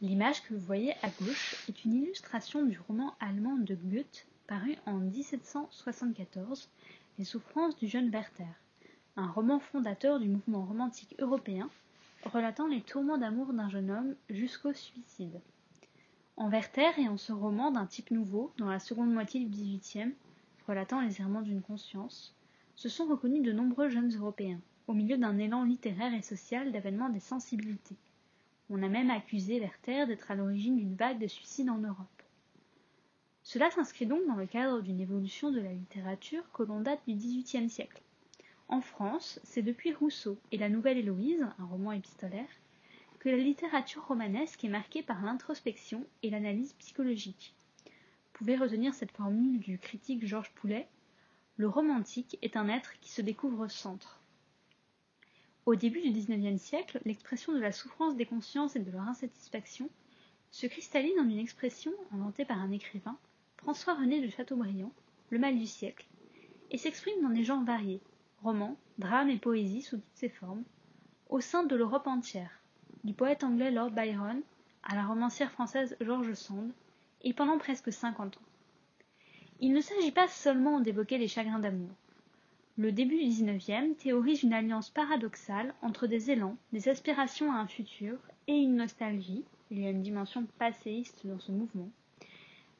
L'image que vous voyez à gauche est une illustration du roman allemand de Goethe paru en 1774, Les souffrances du jeune Werther, un roman fondateur du mouvement romantique européen relatant les tourments d'amour d'un jeune homme jusqu'au suicide. En Werther et en ce roman d'un type nouveau, dans la seconde moitié du XVIIIe, relatant les errements d'une conscience, se sont reconnus de nombreux jeunes Européens, au milieu d'un élan littéraire et social d'avènement des sensibilités. On a même accusé Werther d'être à l'origine d'une vague de suicides en Europe. Cela s'inscrit donc dans le cadre d'une évolution de la littérature que l'on date du XVIIIe siècle. En France, c'est depuis Rousseau et La Nouvelle Héloïse, un roman épistolaire, que la littérature romanesque est marquée par l'introspection et l'analyse psychologique. Vous pouvez retenir cette formule du critique Georges Poulet : le romantique est un être qui se découvre au centre. Au début du XIXe siècle, l'expression de la souffrance des consciences et de leur insatisfaction se cristallise en une expression inventée par un écrivain, François-René de Chateaubriand, le mal du siècle, et s'exprime dans des genres variés, romans, drames et poésie sous toutes ses formes, au sein de l'Europe entière, du poète anglais Lord Byron à la romancière française George Sand, et pendant presque 50 ans. Il ne s'agit pas seulement d'évoquer les chagrins d'amour. Le début du XIXe théorise une alliance paradoxale entre des élans, des aspirations à un futur et une nostalgie, il y a une dimension passéiste dans ce mouvement,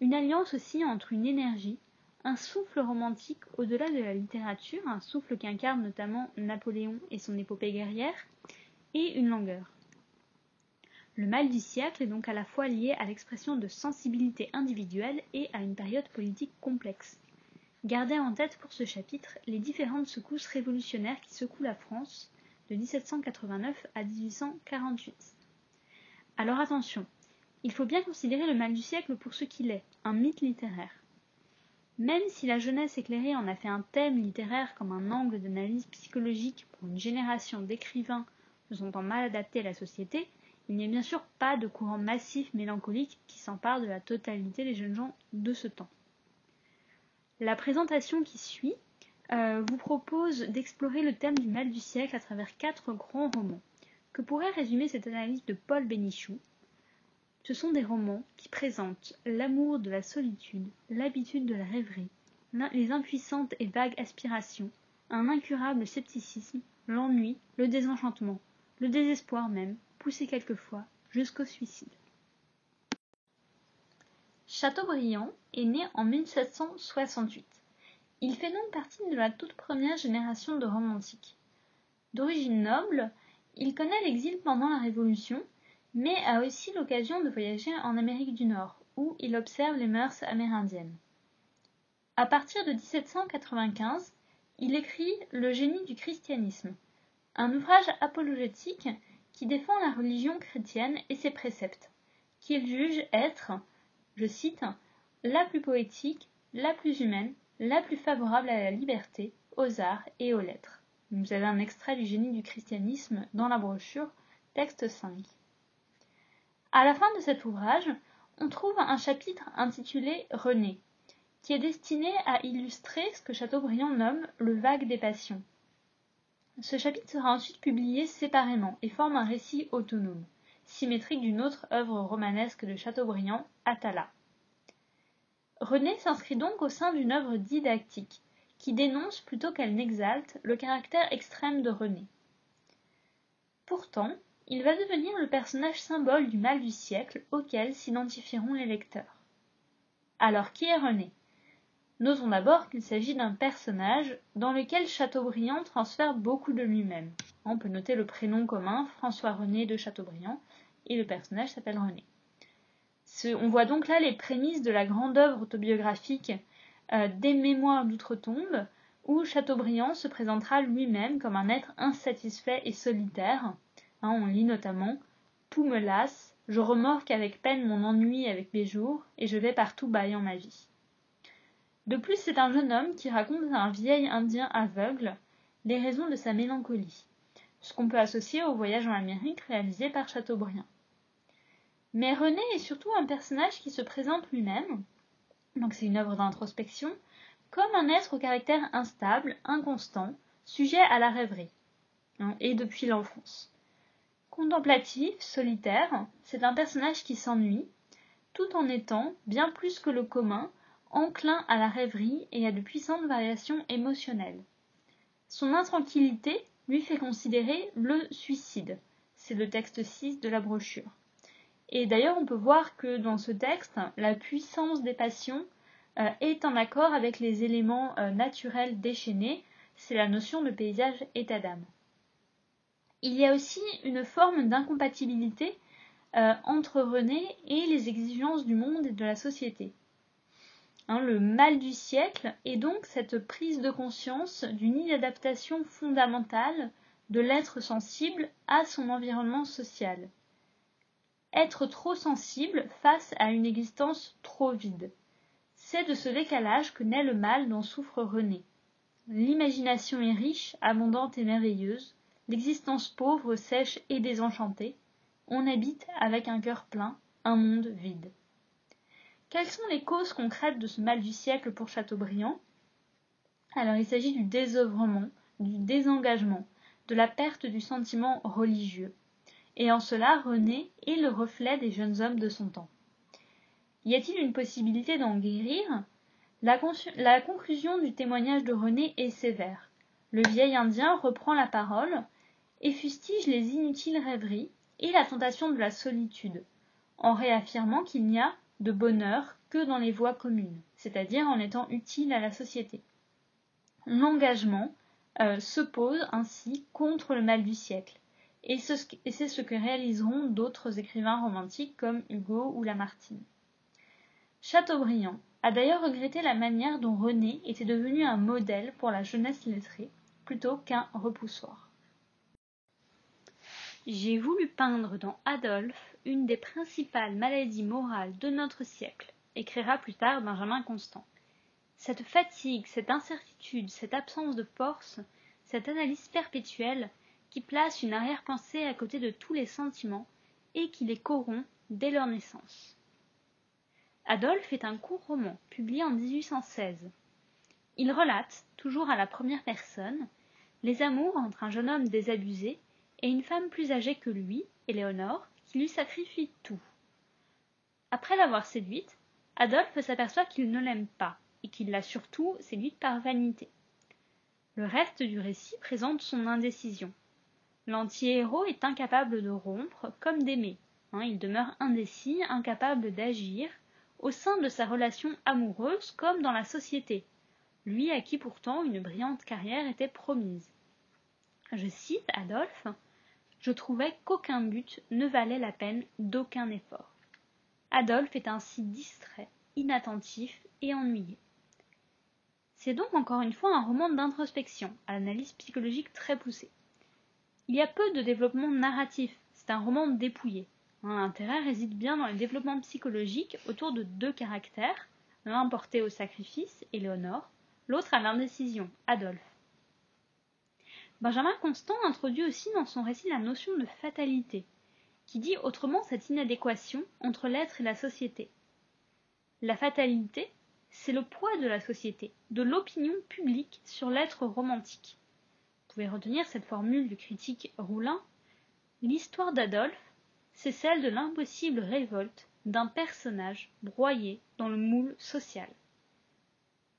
une alliance aussi entre une énergie, un souffle romantique au-delà de la littérature, un souffle qu'incarne notamment Napoléon et son épopée guerrière, et une langueur. Le mal du siècle est donc à la fois lié à l'expression de sensibilité individuelle et à une période politique complexe. Gardez en tête pour ce chapitre les différentes secousses révolutionnaires qui secouent la France de 1789 à 1848. Alors attention, il faut bien considérer le mal du siècle pour ce qu'il est, un mythe littéraire. Même si la jeunesse éclairée en a fait un thème littéraire comme un angle d'analyse psychologique pour une génération d'écrivains se sentant mal adaptés à la société, il n'y a bien sûr pas de courant massif mélancolique qui s'empare de la totalité des jeunes gens de ce temps. La présentation qui suit vous propose d'explorer le thème du mal du siècle à travers 4 grands romans. Que pourrait résumer cette analyse de Paul Bénichou ? Ce sont des romans qui présentent l'amour de la solitude, l'habitude de la rêverie, les impuissantes et vagues aspirations, un incurable scepticisme, l'ennui, le désenchantement, le désespoir même, poussé quelquefois jusqu'au suicide. Chateaubriand est né en 1768. Il fait donc partie de la toute première génération de romantiques. D'origine noble, il connaît l'exil pendant la Révolution, mais a aussi l'occasion de voyager en Amérique du Nord, où il observe les mœurs amérindiennes. À partir de 1795, il écrit Le génie du christianisme, un ouvrage apologétique qui défend la religion chrétienne et ses préceptes, qu'il juge être, je cite, la plus poétique, la plus humaine, la plus favorable à la liberté, aux arts et aux lettres. Vous avez un extrait du génie du christianisme dans la brochure, texte 5. À la fin de cet ouvrage, on trouve un chapitre intitulé René, qui est destiné à illustrer ce que Chateaubriand nomme le vague des passions. Ce chapitre sera ensuite publié séparément et forme un récit autonome, symétrique d'une autre œuvre romanesque de Chateaubriand, Atala. René s'inscrit donc au sein d'une œuvre didactique, qui dénonce plutôt qu'elle n'exalte le caractère extrême de René. Pourtant, il va devenir le personnage symbole du mal du siècle auquel s'identifieront les lecteurs. Alors qui est René ? Notons d'abord qu'il s'agit d'un personnage dans lequel Chateaubriand transfère beaucoup de lui-même. On peut noter le prénom commun François-René de Chateaubriand et le personnage s'appelle René. On voit donc là les prémices de la grande œuvre autobiographique des Mémoires d'Outre-Tombe, où Chateaubriand se présentera lui-même comme un être insatisfait et solitaire. On lit notamment « Tout me lasse, je remorque avec peine mon ennui avec mes jours, et je vais partout bâillant ma vie. » De plus, c'est un jeune homme qui raconte à un vieil indien aveugle les raisons de sa mélancolie, ce qu'on peut associer au voyage en Amérique réalisé par Chateaubriand. Mais René est surtout un personnage qui se présente lui-même, donc c'est une œuvre d'introspection, comme un être au caractère instable, inconstant, sujet à la rêverie, et depuis l'enfance. Contemplatif, solitaire, c'est un personnage qui s'ennuie, tout en étant, bien plus que le commun, enclin à la rêverie et à de puissantes variations émotionnelles. Son intranquillité lui fait considérer le suicide. C'est le texte 6 de la brochure. Et d'ailleurs, on peut voir que dans ce texte, la puissance des passions est en accord avec les éléments naturels déchaînés. C'est la notion de paysage état d'âme. Il y a aussi une forme d'incompatibilité entre René et les exigences du monde et de la société. Le mal du siècle est donc cette prise de conscience d'une inadaptation fondamentale de l'être sensible à son environnement social. Être trop sensible face à une existence trop vide. C'est de ce décalage que naît le mal dont souffre René. L'imagination est riche, abondante et merveilleuse, l'existence pauvre, sèche et désenchantée. On habite avec un cœur plein, un monde vide. Quelles sont les causes concrètes de ce mal du siècle pour Chateaubriand ? Alors il s'agit du désœuvrement, du désengagement, de la perte du sentiment religieux. Et en cela, René est le reflet des jeunes hommes de son temps. Y a-t-il une possibilité d'en guérir ? La conclusion du témoignage de René est sévère. Le vieil Indien reprend la parole et fustige les inutiles rêveries et la tentation de la solitude, en réaffirmant qu'il n'y a de bonheur que dans les voies communes, c'est-à-dire en étant utile à la société. L'engagement s'oppose ainsi contre le mal du siècle, et c'est ce que réaliseront d'autres écrivains romantiques comme Hugo ou Lamartine. Chateaubriand a d'ailleurs regretté la manière dont René était devenu un modèle pour la jeunesse illettrée, plutôt qu'un repoussoir. J'ai voulu peindre dans Adolphe une des principales maladies morales de notre siècle, écrira plus tard Benjamin Constant. Cette fatigue, cette incertitude, cette absence de force, cette analyse perpétuelle qui place une arrière-pensée à côté de tous les sentiments et qui les corrompt dès leur naissance. Adolphe est un court roman, publié en 1816. Il relate, toujours à la première personne, les amours entre un jeune homme désabusé et une femme plus âgée que lui, Éléonore, qui lui sacrifie tout. Après l'avoir séduite, Adolphe s'aperçoit qu'il ne l'aime pas, et qu'il l'a surtout séduite par vanité. Le reste du récit présente son indécision. L'anti-héros est incapable de rompre comme d'aimer. Il demeure indécis, incapable d'agir, au sein de sa relation amoureuse comme dans la société, lui à qui pourtant une brillante carrière était promise. Je cite Adolphe, « Je trouvais qu'aucun but ne valait la peine d'aucun effort. » Adolphe est ainsi distrait, inattentif et ennuyé. C'est donc encore une fois un roman d'introspection, à l'analyse psychologique très poussée. Il y a peu de développement narratif, c'est un roman dépouillé. L'intérêt réside bien dans le développement psychologique autour de deux caractères, l'un porté au sacrifice, Éléonore, l'autre à l'indécision, Adolphe. Benjamin Constant introduit aussi dans son récit la notion de fatalité, qui dit autrement cette inadéquation entre l'être et la société. La fatalité, c'est le poids de la société, de l'opinion publique sur l'être romantique. Vous pouvez retenir cette formule du critique Roulin. L'histoire d'Adolphe, c'est celle de l'impossible révolte d'un personnage broyé dans le moule social.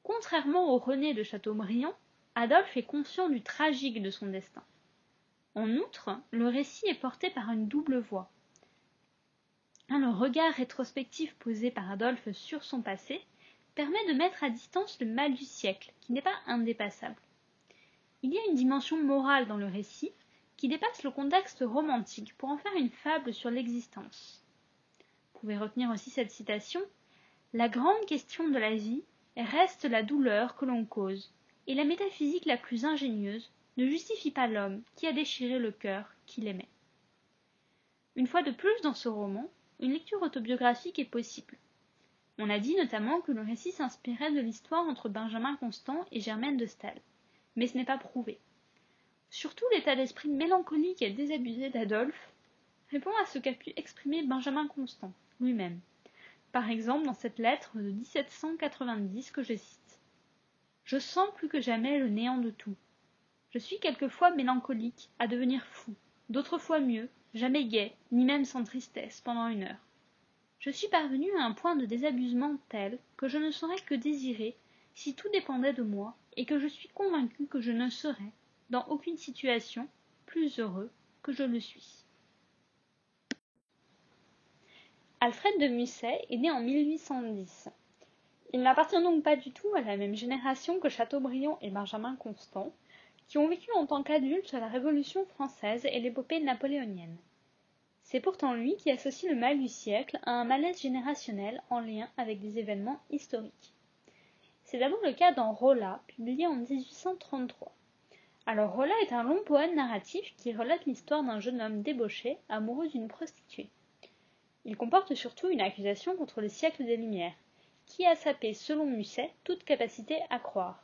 Contrairement au René de Chateaubriand, Adolphe est conscient du tragique de son destin. En outre, le récit est porté par une double voix. Le regard rétrospectif posé par Adolphe sur son passé permet de mettre à distance le mal du siècle, qui n'est pas indépassable. Il y a une dimension morale dans le récit qui dépasse le contexte romantique pour en faire une fable sur l'existence. Vous pouvez retenir aussi cette citation. « La grande question de la vie reste la douleur que l'on cause, et la métaphysique la plus ingénieuse ne justifie pas l'homme qui a déchiré le cœur qu'il aimait. » Une fois de plus dans ce roman, une lecture autobiographique est possible. On a dit notamment que le récit s'inspirait de l'histoire entre Benjamin Constant et Germaine de Staël, mais ce n'est pas prouvé. Surtout l'état d'esprit mélancolique et désabusé d'Adolphe répond à ce qu'a pu exprimer Benjamin Constant lui-même, par exemple dans cette lettre de 1790 que je cite. « Je sens plus que jamais le néant de tout. Je suis quelquefois mélancolique à devenir fou, d'autres fois mieux, jamais gai, ni même sans tristesse, pendant 1 heure. Je suis parvenue à un point de désabusement tel que je ne saurais que désirer si tout dépendait de moi, et que je suis convaincue que je ne serais, dans aucune situation, plus heureux que je le suis. Alfred de Musset est né en 1810. Il n'appartient donc pas du tout à la même génération que Chateaubriand et Benjamin Constant, qui ont vécu en tant qu'adultes la Révolution française et l'épopée napoléonienne. C'est pourtant lui qui associe le mal du siècle à un malaise générationnel en lien avec des événements historiques. C'est d'abord le cas dans Rolla, publié en 1833. Alors Rolla est un long poème narratif qui relate l'histoire d'un jeune homme débauché, amoureux d'une prostituée. Il comporte surtout une accusation contre le siècle des Lumières, qui a sapé, selon Musset, toute capacité à croire.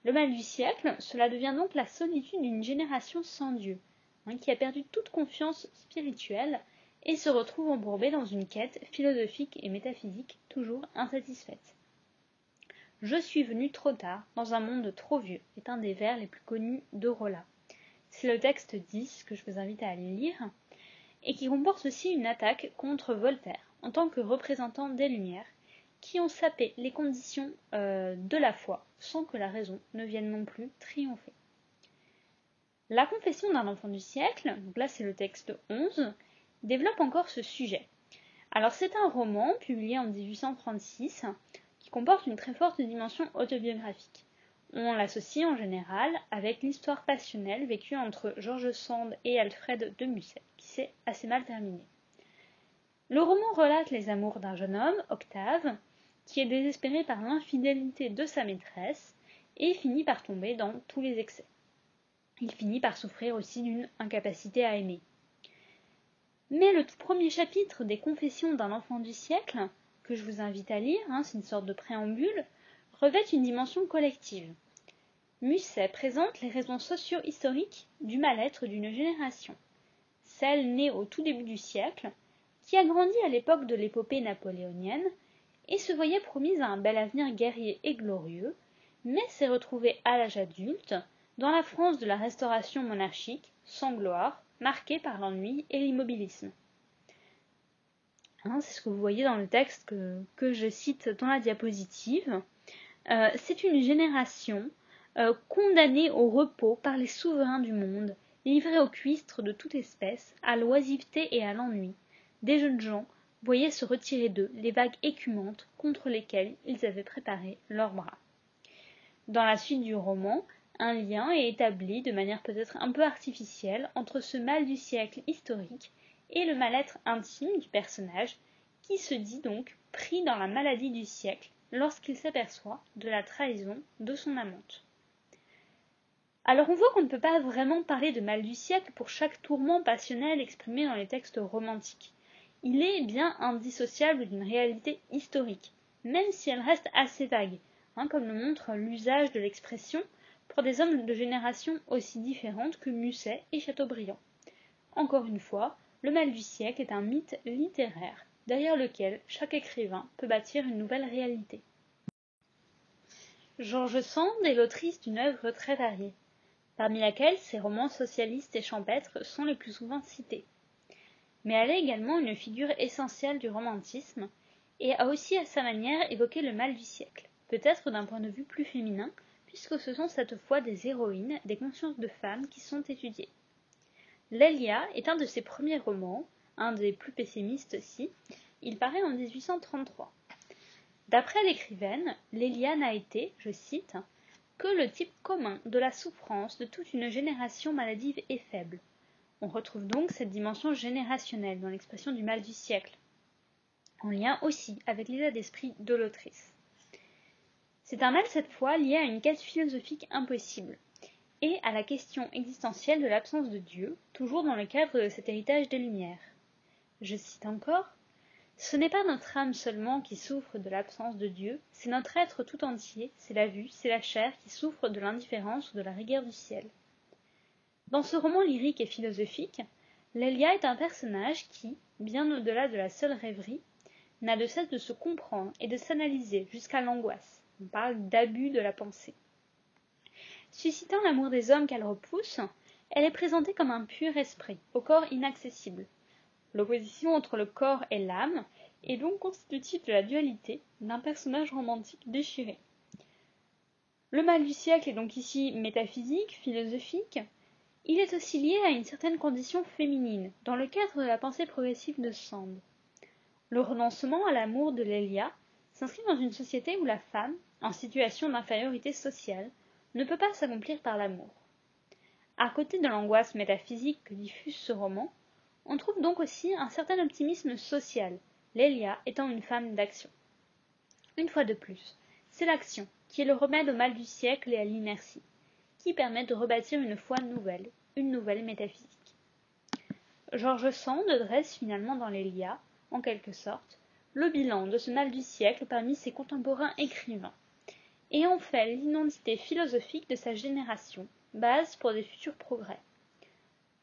Le mal du siècle, cela devient donc la solitude d'une génération sans Dieu, qui a perdu toute confiance spirituelle et se retrouve embourbée dans une quête philosophique et métaphysique toujours insatisfaite. « Je suis venu trop tard, dans un monde trop vieux » est un des vers les plus connus de Rolla. C'est le texte 10 que je vous invite à aller lire, et qui comporte aussi une attaque contre Voltaire, en tant que représentant des Lumières, qui ont sapé les conditions de la foi, sans que la raison ne vienne non plus triompher. La confession d'un enfant du siècle, donc là c'est le texte 11, développe encore ce sujet. Alors c'est un roman publié en 1836 qui comporte une très forte dimension autobiographique. On l'associe en général avec l'histoire passionnelle vécue entre George Sand et Alfred de Musset, qui s'est assez mal terminée. Le roman relate les amours d'un jeune homme, Octave, qui est désespéré par l'infidélité de sa maîtresse et finit par tomber dans tous les excès. Il finit par souffrir aussi d'une incapacité à aimer. Mais le tout premier chapitre des Confessions d'un enfant du siècle, que je vous invite à lire, c'est une sorte de préambule, revêt une dimension collective. Musset présente les raisons socio-historiques du mal-être d'une génération, celle née au tout début du siècle, qui a grandi à l'époque de l'épopée napoléonienne et se voyait promise à un bel avenir guerrier et glorieux, mais s'est retrouvée à l'âge adulte dans la France de la Restauration monarchique, sans gloire, marquée par l'ennui et l'immobilisme. C'est ce que vous voyez dans le texte que je cite dans la diapositive. C'est une génération condamnée au repos par les souverains du monde, livrée aux cuistres de toute espèce, à l'oisiveté et à l'ennui. Des jeunes gens voyaient se retirer d'eux les vagues écumantes contre lesquelles ils avaient préparé leurs bras. Dans la suite du roman, un lien est établi de manière peut-être un peu artificielle entre ce mal du siècle historique et le mal-être intime du personnage qui se dit donc pris dans la maladie du siècle lorsqu'il s'aperçoit de la trahison de son amante. Alors on voit qu'on ne peut pas vraiment parler de mal du siècle pour chaque tourment passionnel exprimé dans les textes romantiques. Il est bien indissociable d'une réalité historique, même si elle reste assez vague, comme le montre l'usage de l'expression pour des hommes de générations aussi différentes que Musset et Chateaubriand. Encore une fois, le mal du siècle est un mythe littéraire, derrière lequel chaque écrivain peut bâtir une nouvelle réalité. George Sand est l'autrice d'une œuvre très variée, parmi laquelle ses romans socialistes et champêtres sont les plus souvent cités. Mais elle est également une figure essentielle du romantisme et a aussi à sa manière évoqué le mal du siècle, peut-être d'un point de vue plus féminin, puisque ce sont cette fois des héroïnes, des consciences de femmes qui sont étudiées. Lélia est un de ses premiers romans, un des plus pessimistes aussi, il paraît en 1833. D'après l'écrivaine, Lélia n'a été, je cite, que le type commun de la souffrance de toute une génération maladive et faible. On retrouve donc cette dimension générationnelle dans l'expression du mal du siècle, en lien aussi avec l'état d'esprit de l'autrice. C'est un mal cette fois lié à une quête philosophique impossible, et à la question existentielle de l'absence de Dieu, toujours dans le cadre de cet héritage des Lumières. Je cite encore, « Ce n'est pas notre âme seulement qui souffre de l'absence de Dieu, c'est notre être tout entier, c'est la vue, c'est la chair qui souffre de l'indifférence ou de la rigueur du ciel. » Dans ce roman lyrique et philosophique, Lélia est un personnage qui, bien au-delà de la seule rêverie, n'a de cesse de se comprendre et de s'analyser jusqu'à l'angoisse. On parle d'abus de la pensée. Suscitant l'amour des hommes qu'elle repousse, Elle est présentée comme un pur esprit, au corps inaccessible. L'opposition entre le corps et l'âme est donc constitutive de la dualité d'un personnage romantique déchiré. Le mal du siècle est donc ici métaphysique, philosophique. Il est aussi lié à une certaine condition féminine, dans le cadre de la pensée progressive de Sand. Le renoncement à l'amour de Lélia s'inscrit dans une société où la femme, en situation d'infériorité sociale, ne peut pas s'accomplir par l'amour. À côté de l'angoisse métaphysique que diffuse ce roman, on trouve donc aussi un certain optimisme social, Lélia étant une femme d'action. Une fois de plus, c'est l'action qui est le remède au mal du siècle et à l'inertie, qui permet de rebâtir une nouvelle métaphysique. George Sand dresse finalement dans Lélia, en quelque sorte, le bilan de ce mal du siècle parmi ses contemporains écrivains, et en fait l'identité philosophique de sa génération, base pour des futurs progrès.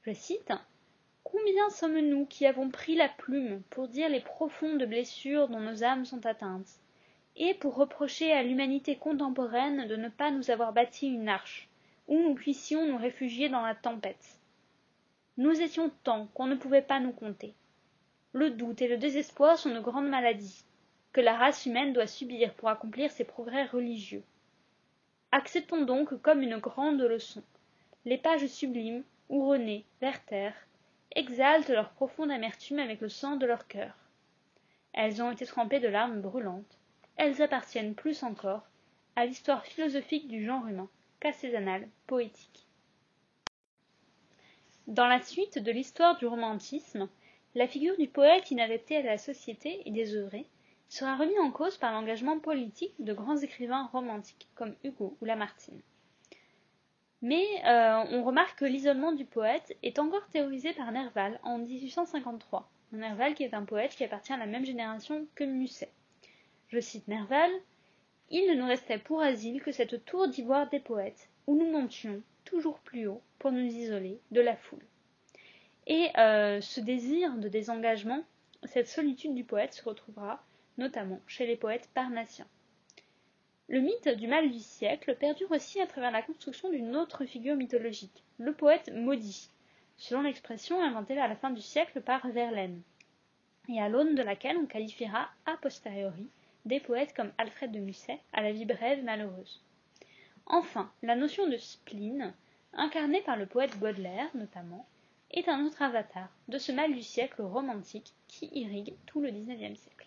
Je cite « Combien sommes-nous qui avons pris la plume pour dire les profondes blessures dont nos âmes sont atteintes, et pour reprocher à l'humanité contemporaine de ne pas nous avoir bâti une arche, où nous puissions nous réfugier dans la tempête. Nous étions tant qu'on ne pouvait pas nous compter. Le doute et le désespoir sont de grandes maladies, que la race humaine doit subir pour accomplir ses progrès religieux. Acceptons donc comme une grande leçon les pages sublimes où René, Werther, exaltent leur profonde amertume avec le sang de leur cœur. Elles ont été trempées de larmes brûlantes. Elles appartiennent plus encore à l'histoire philosophique du genre humain qu'à ses annales poétiques. Dans la suite de l'histoire du romantisme, la figure du poète inadapté à la société et désœuvré sera remise en cause par l'engagement politique de grands écrivains romantiques comme Hugo ou Lamartine. Mais on remarque que l'isolement du poète est encore théorisé par Nerval en 1853. Nerval qui est un poète qui appartient à la même génération que Musset. Je cite Nerval, « Il ne nous restait pour asile que cette tour d'ivoire des poètes, où nous montions toujours plus haut pour nous isoler de la foule. » Et ce désir de désengagement, cette solitude du poète se retrouvera notamment chez les poètes parnassiens. Le mythe du mal du siècle perdure aussi à travers la construction d'une autre figure mythologique, le poète maudit, selon l'expression inventée à la fin du siècle par Verlaine, et à l'aune de laquelle on qualifiera a posteriori des poètes comme Alfred de Musset, à la vie brève et malheureuse. Enfin, la notion de spleen, incarnée par le poète Baudelaire notamment, est un autre avatar de ce mal du siècle romantique qui irrigue tout le XIXe siècle.